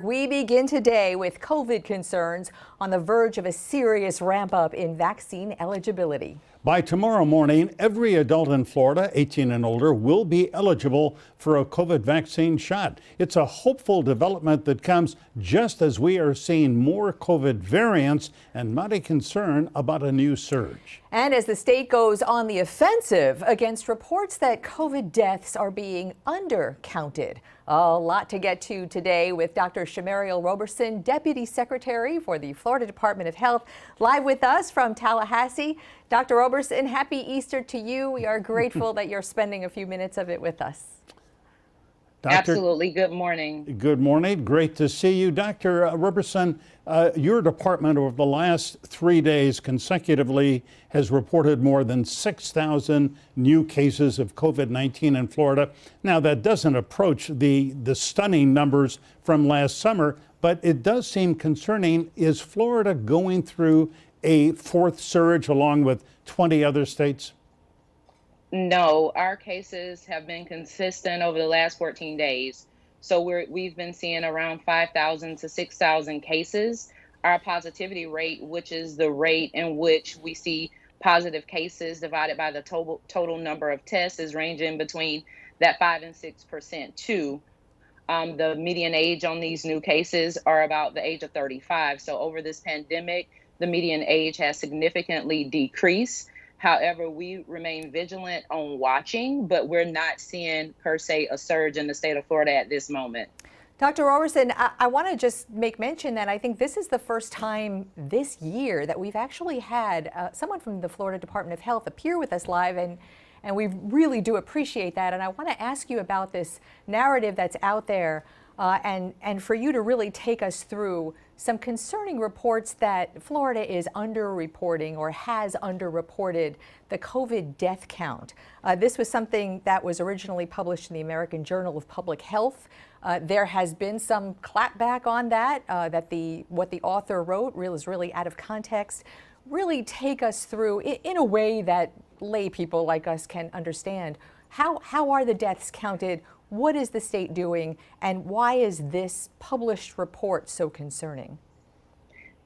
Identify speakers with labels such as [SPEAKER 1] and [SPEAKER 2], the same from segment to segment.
[SPEAKER 1] We begin today with COVID concerns on the verge of a serious ramp up in vaccine eligibility.
[SPEAKER 2] By tomorrow morning, every adult in Florida 18 and older will be eligible for a COVID vaccine shot. It's a hopeful development that comes just as we are seeing more COVID variants and mounting concern about a new surge.
[SPEAKER 1] And as the state goes on the offensive against reports that COVID deaths are being undercounted. A lot to get to today with Dr. Shamarial Roberson, Deputy Secretary for the Florida Department of Health, live with us from Tallahassee. Dr. Roberson, happy Easter to you. We are grateful that you're spending a few minutes of it with us.
[SPEAKER 3] Absolutely. Good morning.
[SPEAKER 2] Good morning. Great to see you. Dr. Roberson, your department over the last 3 days consecutively has reported more than 6,000 new cases of COVID-19 in Florida. Now, that doesn't approach the stunning numbers from last summer, but it does seem concerning. Is Florida going through a fourth surge along with 20 other states?
[SPEAKER 3] No, our cases have been consistent over the last 14 days. So we've been seeing around 5,000 to 6,000 cases. Our positivity rate, which is the rate in which we see positive cases divided by the total number of tests, is ranging between that 5 and 6% too. The median age on these new cases are about the age of 35. So over this pandemic, the median age has significantly decreased. However, we remain vigilant on watching, but we're not seeing per se a surge in the state of Florida at this moment.
[SPEAKER 1] Dr. Roberson, I want to just make mention that I think this is the first time this year that we've actually had someone from the Florida Department of Health appear with us live, and we really do appreciate that. And I want to ask you about this narrative that's out there and for you to really take us through some concerning reports that Florida is underreporting or has underreported the COVID death count. This was something that was originally published in the American Journal of Public Health. There has been some clapback on that, what the author wrote is really out of context. Really take us through, in a way that lay people like us can understand, how are the deaths counted? What is the state doing, and why is this published report so concerning?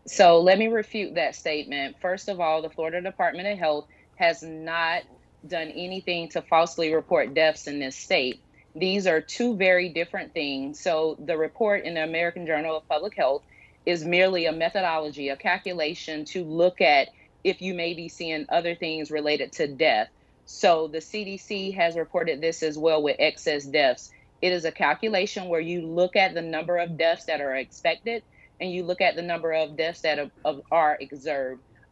[SPEAKER 3] So let me refute that statement. First of all, the Florida Department of Health has not done anything to falsely report deaths in this state. These are two very different things. So the report in the American Journal of Public Health is merely a methodology, a calculation to look at if you may be seeing other things related to death. So the CDC has reported this as well with excess deaths. It is a calculation where you look at the number of deaths that are expected and you look at the number of deaths that are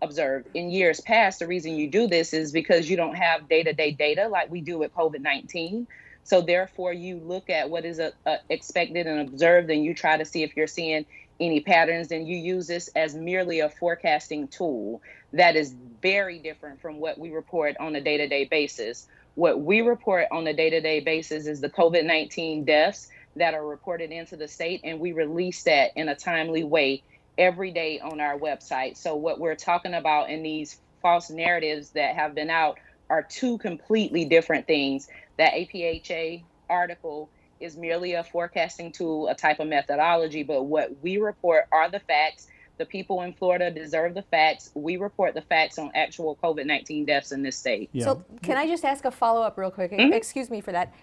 [SPEAKER 3] observed. In years past, the reason you do this is because you don't have day-to-day data like we do with COVID-19. So therefore, you look at what is expected and observed, and you try to see if you're seeing any patterns, and you use this as merely a forecasting tool. That is very different from what we report on a day-to-day basis. What we report on a day-to-day basis is the COVID-19 deaths that are reported into the state, and we release that in a timely way every day on our website. So what we're talking about in these false narratives that have been out are two completely different things. That APHA article is merely a forecasting tool, a type of methodology, but what we report are the facts. The people in Florida deserve the facts. We report the facts on actual COVID-19 deaths in this state.
[SPEAKER 1] Yeah. So can I just ask a follow-up real quick? Mm-hmm. Excuse me for that.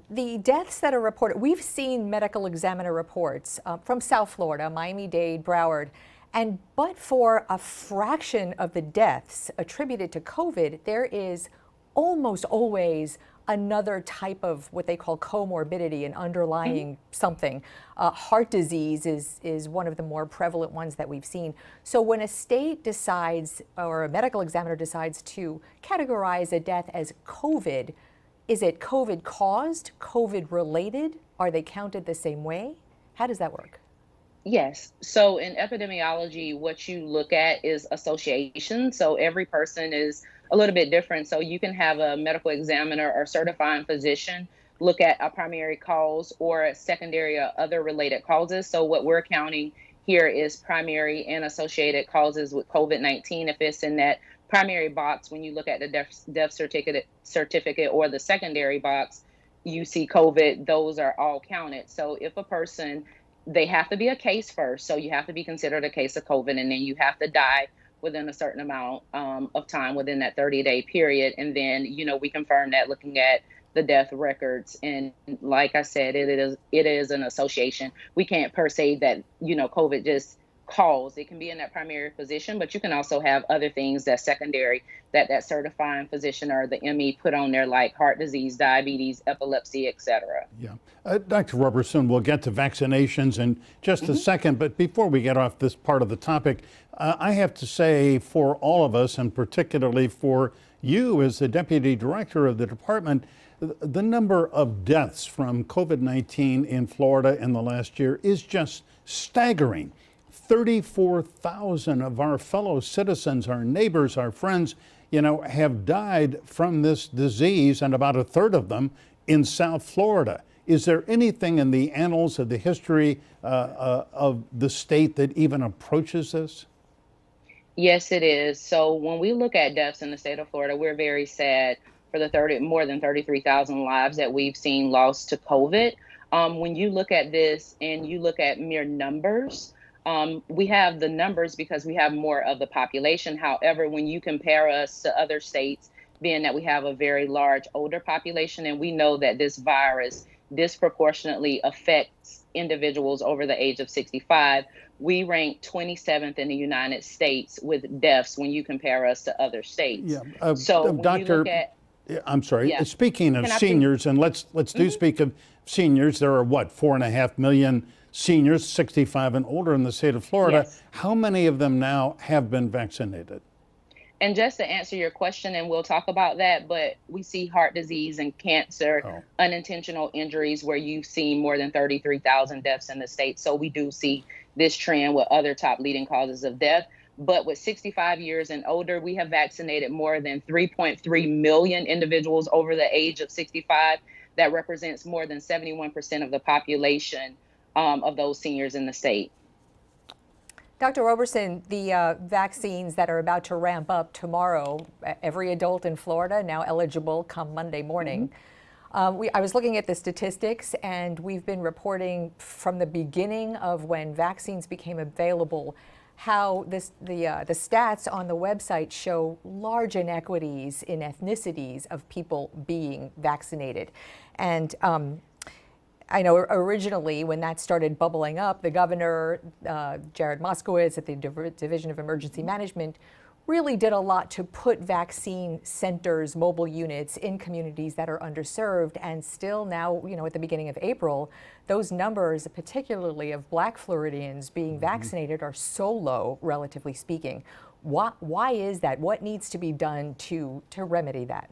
[SPEAKER 1] The deaths that are reported, we've seen medical examiner reports from South Florida, Miami-Dade, Broward, but for a fraction of the deaths attributed to COVID, there is almost always another type of what they call comorbidity, an underlying something. Heart disease is one of the more prevalent ones that we've seen. So when a state decides, or a medical examiner decides to categorize a death as COVID, is it COVID caused, COVID related? Are they counted the same way? How does that work?
[SPEAKER 3] Yes. So in epidemiology, what you look at is association. So every person is a little bit different. So you can have a medical examiner or certifying physician look at a primary cause or a secondary or other related causes. So what we're counting here is primary and associated causes with COVID-19. If it's in that primary box, when you look at the death certificate or the secondary box, you see COVID, those are all counted. So if a person they have to be a case first. So you have to be considered a case of COVID, and then you have to die within a certain amount of time within that 30-day period. And then, we confirm that looking at the death records. And like I said, it is an association. We can't per se that, COVID just caused. It can be in that primary position, but you can also have other things that's secondary that certifying physician or the ME put on there, like heart disease, diabetes, epilepsy, etc.
[SPEAKER 2] Yeah. Dr. Roberson, we'll get to vaccinations in just a second, but before we get off this part of the topic, I have to say for all of us, and particularly for you as the Deputy Director of the department, the number of deaths from COVID-19 in Florida in the last year is just staggering. 34,000 of our fellow citizens, our neighbors, our friends, have died from this disease, and about a third of them in South Florida. Is there anything in the annals of the history of the state that even approaches this?
[SPEAKER 3] Yes, it is. So when we look at deaths in the state of Florida, we're very sad for the more than 33,000 lives that we've seen lost to COVID. When you look at this and you look at mere numbers, we have the numbers because we have more of the population. However, when you compare us to other states, being that we have a very large older population, and we know that this virus disproportionately affects individuals over the age of 65, we rank 27th in the United States with deaths when you compare us to other states.
[SPEAKER 2] Yeah.
[SPEAKER 3] So when
[SPEAKER 2] Doctor,
[SPEAKER 3] you look at,
[SPEAKER 2] I'm sorry.
[SPEAKER 3] Yeah.
[SPEAKER 2] Speaking of
[SPEAKER 3] Can I
[SPEAKER 2] seniors, and let's speak of seniors. There are 4.5 million seniors, 65 and older in the state of Florida.
[SPEAKER 3] Yes.
[SPEAKER 2] How many of them now have been vaccinated?
[SPEAKER 3] And just to answer your question, and we'll talk about that, but we see heart disease and cancer, unintentional injuries, where you've seen more than 33,000 deaths in the state. So we do see this trend with other top leading causes of death. But with 65 years and older, we have vaccinated more than 3.3 million individuals over the age of 65. That represents more than 71% of the population of those seniors in the state.
[SPEAKER 1] Dr. Roberson, the vaccines that are about to ramp up tomorrow, every adult in Florida now eligible come Monday morning. I was looking at the statistics, and we've been reporting from the beginning of when vaccines became available how the stats on the website show large inequities in ethnicities of people being vaccinated. And I know originally when that started bubbling up, the governor, Jared Moskowitz at the Division of Emergency Management, really did a lot to put vaccine centers, mobile units in communities that are underserved. And still now, at the beginning of April, those numbers, particularly of Black Floridians being vaccinated, are so low, relatively speaking. Why is that? What needs to be done to remedy that?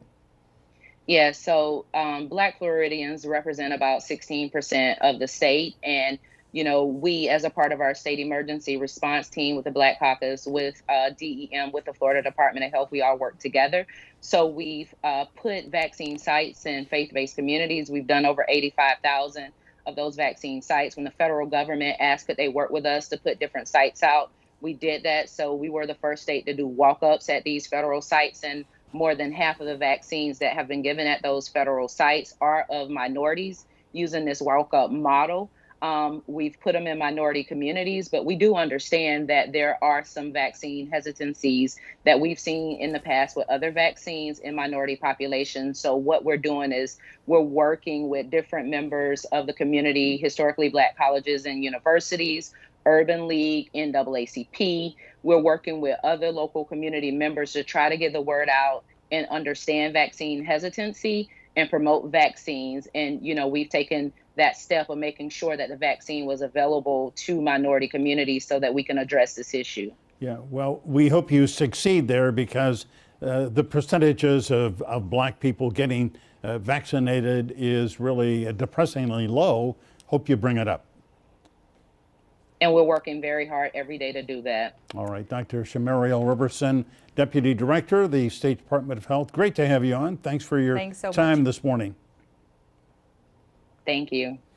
[SPEAKER 3] Yeah, so Black Floridians represent about 16% of the state. And, we, as a part of our state emergency response team with the Black Caucus, with DEM, with the Florida Department of Health, we all work together. So we've put vaccine sites in faith-based communities. We've done over 85,000 of those vaccine sites. When the federal government asked could they work with us to put different sites out, we did that. So we were the first state to do walk-ups at these federal sites, and more than half of the vaccines that have been given at those federal sites are of minorities using this walk-up model. We've put them in minority communities, but we do understand that there are some vaccine hesitancies that we've seen in the past with other vaccines in minority populations. So what we're doing is we're working with different members of the community, historically Black colleges and universities, Urban League, NAACP. We're working with other local community members to try to get the word out and understand vaccine hesitancy and promote vaccines. And, we've taken that step of making sure that the vaccine was available to minority communities so that we can address this issue.
[SPEAKER 2] Yeah, well, we hope you succeed there, because the percentages of Black people getting vaccinated is really depressingly low. Hope you bring it up.
[SPEAKER 3] And we're working very hard every day to do that.
[SPEAKER 2] All right, Dr. Shamarial Roberson, Deputy Director of the State Department of Health. Great to have you on. Thanks for your
[SPEAKER 1] Thanks so
[SPEAKER 2] time
[SPEAKER 1] much.
[SPEAKER 2] this morning.
[SPEAKER 3] Thank you.